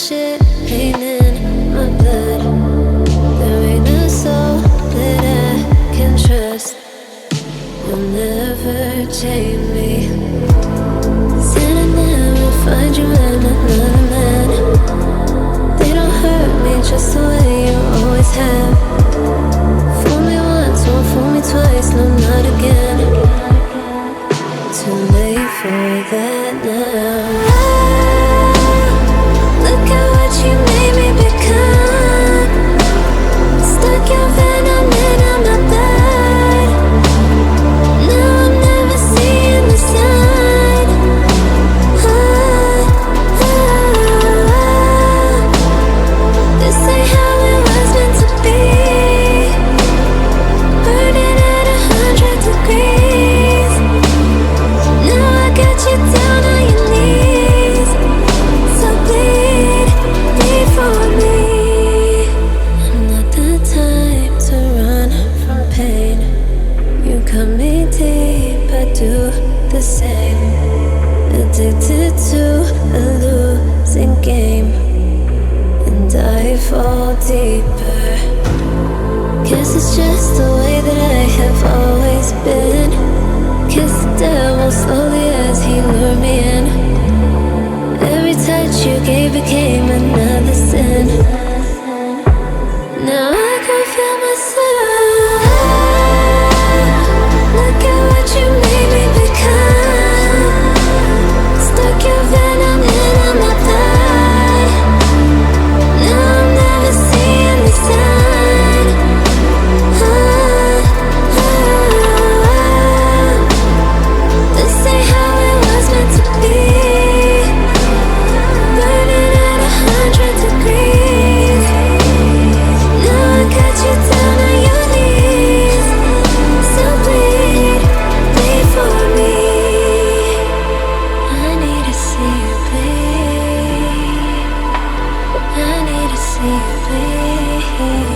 shit ain't in my blood. There ain't a soul that I can trust. You'll never chain me. Said I never find you in another man. They don't hurt me just the way you always have. Fool me once, won't fool me twice, no not again. Too late for that now. Look at what you made me become. Stuck your venom in my blood. Now I'm never seeing the sun. This ain't how it was meant to be. Burning at 100 degrees. Now I got you down on your knees. So bleed for me. Not the time to run from pain. You cut me deep, I do the same. Addicted to a losing game, and I fall deeper. Guess it's just the way that I have always been. Kiss the devil slowly as he lured me in. Every touch you gave became another sin. Now I can feel myself. Look at what you made me become. Stuck your venom in my blood. Now I'm never seeing the sun. This ain't how it was meant to be. Burning at 100 degrees. Now I got you down on your knees. So bleed for me. I need to see you bleed. I need to see you bleed.